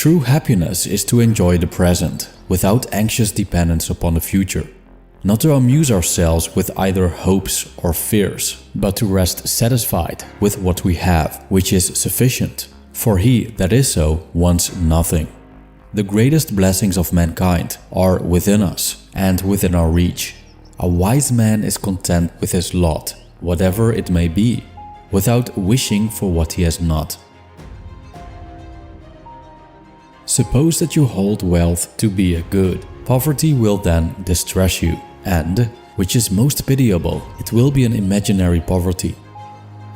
True happiness is to enjoy the present, without anxious dependence upon the future. Not to amuse ourselves with either hopes or fears, but to rest satisfied with what we have, which is sufficient. For he that is so wants nothing. The greatest blessings of mankind are within us and within our reach. A wise man is content with his lot, whatever it may be, without wishing for what he has not. Suppose that you hold wealth to be a good. Poverty will then distress you, and, which is most pitiable, it will be an imaginary poverty.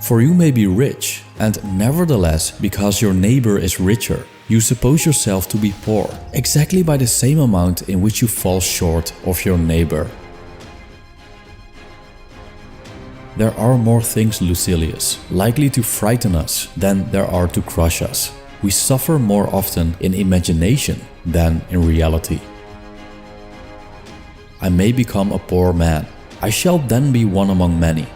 For you may be rich, and nevertheless, because your neighbor is richer, you suppose yourself to be poor, exactly by the same amount in which you fall short of your neighbor. There are more things, Lucilius, likely to frighten us than there are to crush us. We suffer more often in imagination than in reality. I may become a poor man. I shall then be one among many.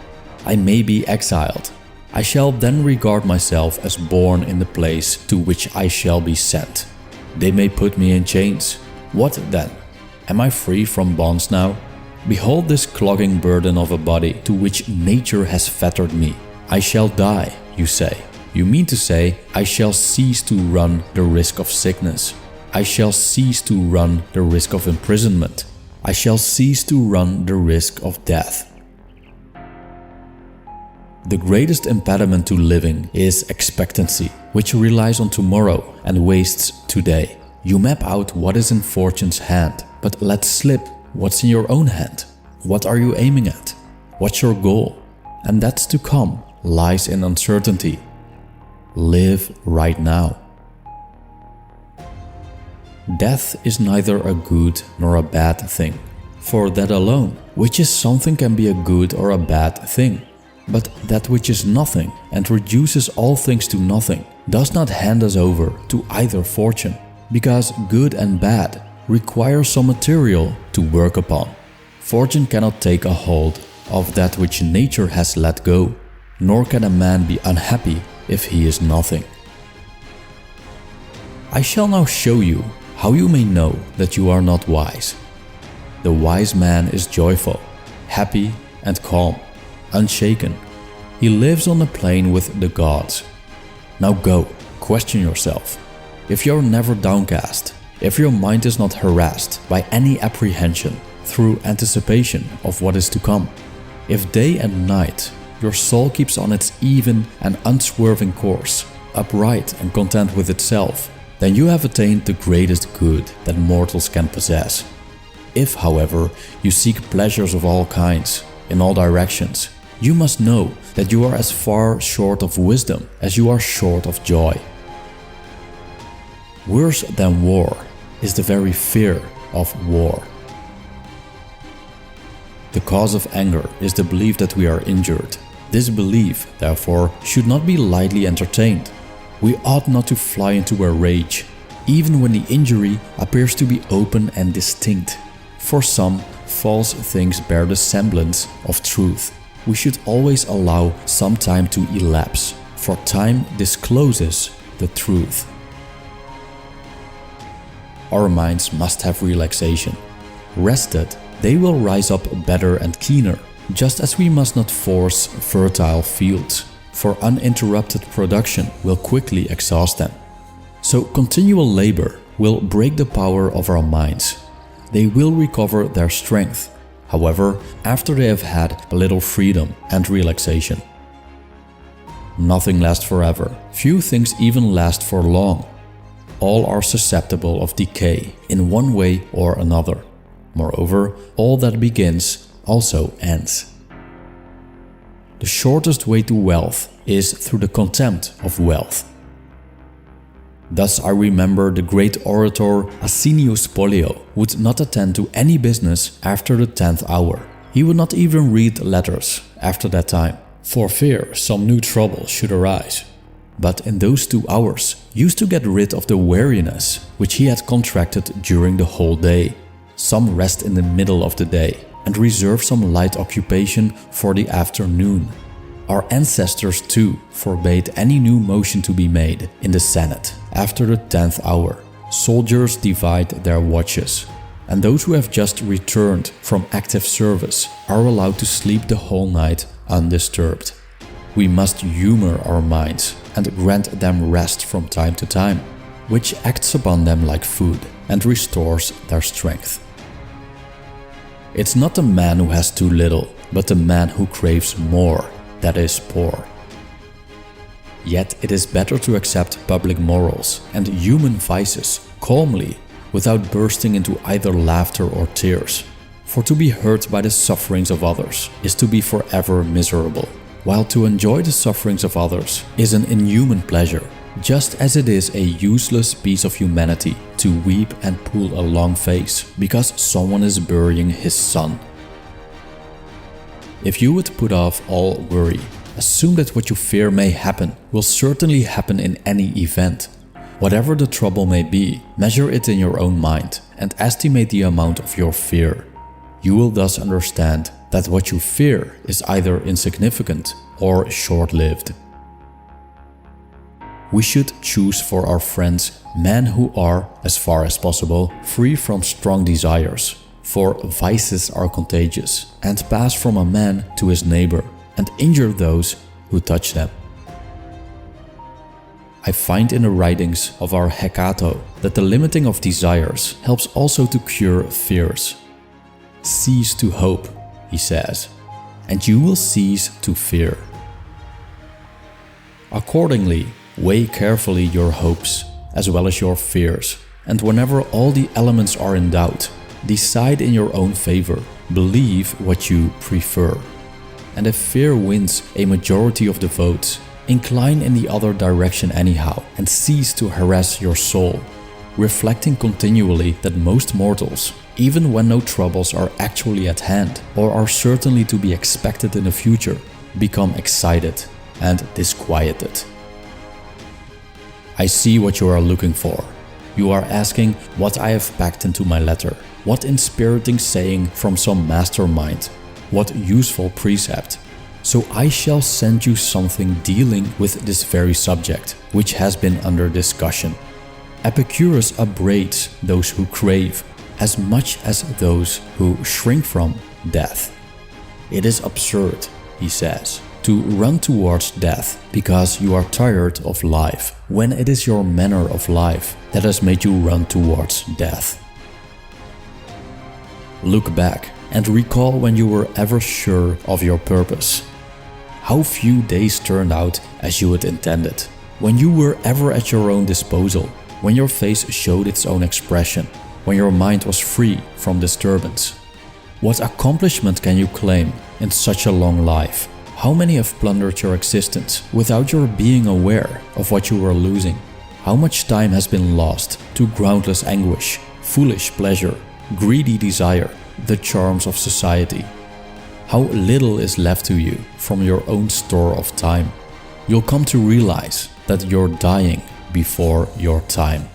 I may be exiled. I shall then regard myself as born in the place to which I shall be sent. They may put me in chains. What then? Am I free from bonds now? Behold this clogging burden of a body to which nature has fettered me. I shall die, you say. You mean to say, I shall cease to run the risk of sickness. I shall cease to run the risk of imprisonment. I shall cease to run the risk of death. The greatest impediment to living is expectancy, which relies on tomorrow and wastes today. You map out what is in fortune's hand, but let slip what's in your own hand. What are you aiming at? What's your goal? And that's to come lies in uncertainty. Live right now. Death is neither a good nor a bad thing. For that alone, which is something can be a good or a bad thing. But that which is nothing and reduces all things to nothing does not hand us over to either fortune, because good and bad require some material to work upon. Fortune cannot take a hold of that which nature has let go, nor can a man be unhappy if he is nothing. I shall now show you how you may know that you are not wise. The wise man is joyful, happy and calm, unshaken. He lives on the plane with the gods. Now go, question yourself. If you are never downcast, if your mind is not harassed by any apprehension through anticipation of what is to come, if day and night your soul keeps on its even and unswerving course, upright and content with itself, then you have attained the greatest good that mortals can possess. If, however, you seek pleasures of all kinds, in all directions, you must know that you are as far short of wisdom as you are short of joy. Worse than war is the very fear of war. The cause of anger is the belief that we are injured. This belief, therefore, should not be lightly entertained. We ought not to fly into a rage, even when the injury appears to be open and distinct. For some, false things bear the semblance of truth. We should always allow some time to elapse, for time discloses the truth. Our minds must have relaxation. Rested, they will rise up better and keener, just as we must not force fertile fields, for uninterrupted production will quickly exhaust them. So continual labor will break the power of our minds. They will recover their strength, however, after they have had a little freedom and relaxation. Nothing lasts forever. Few things even last for long. All are susceptible of decay in one way or another. Moreover, all that begins also ends. The shortest way to wealth is through the contempt of wealth. Thus I remember the great orator Asinius Pollio would not attend to any business after the 10th hour. He would not even read letters after that time, for fear some new trouble should arise. But in those 2 hours, used to get rid of the weariness which he had contracted during the whole day. Some rest in the middle of the day and reserve some light occupation for the afternoon. Our ancestors too forbade any new motion to be made in the Senate. After the 10th hour, soldiers divide their watches, and those who have just returned from active service are allowed to sleep the whole night undisturbed. We must humor our minds and grant them rest from time to time, which acts upon them like food and restores their strength. It's not the man who has too little, but the man who craves more that is poor. Yet it is better to accept public morals and human vices calmly without bursting into either laughter or tears. For to be hurt by the sufferings of others is to be forever miserable, while to enjoy the sufferings of others is an inhuman pleasure, just as it is a useless piece of humanity to weep and pull a long face because someone is burying his son. If you would put off all worry, assume that what you fear may happen will certainly happen in any event. Whatever the trouble may be, measure it in your own mind and estimate the amount of your fear. You will thus understand that what you fear is either insignificant or short-lived. We should choose for our friends men who are, as far as possible, free from strong desires, for vices are contagious and pass from a man to his neighbor and injure those who touch them. I find in the writings of our Hekato that the limiting of desires helps also to cure fears. Cease to hope, he says, and you will cease to fear. Accordingly, weigh carefully your hopes as well as your fears, and whenever all the elements are in doubt, decide in your own favor, believe what you prefer. And if fear wins a majority of the votes, incline in the other direction anyhow and cease to harass your soul, reflecting continually that most mortals, even when no troubles are actually at hand or are certainly to be expected in the future, become excited and disquieted. I see what you are looking for. You are asking what I have packed into my letter, what inspiriting saying from some mastermind, what useful precept. So I shall send you something dealing with this very subject, which has been under discussion. Epicurus upbraids those who crave as much as those who shrink from death. It is absurd, he says, to run towards death because you are tired of life, when it is your manner of life that has made you run towards death. Look back and recall when you were ever sure of your purpose. How few days turned out as you had intended, when you were ever at your own disposal, when your face showed its own expression, when your mind was free from disturbance. What accomplishment can you claim in such a long life? How many have plundered your existence without your being aware of what you were losing? How much time has been lost to groundless anguish, foolish pleasure, greedy desire, the charms of society? How little is left to you from your own store of time? You'll come to realize that you're dying before your time.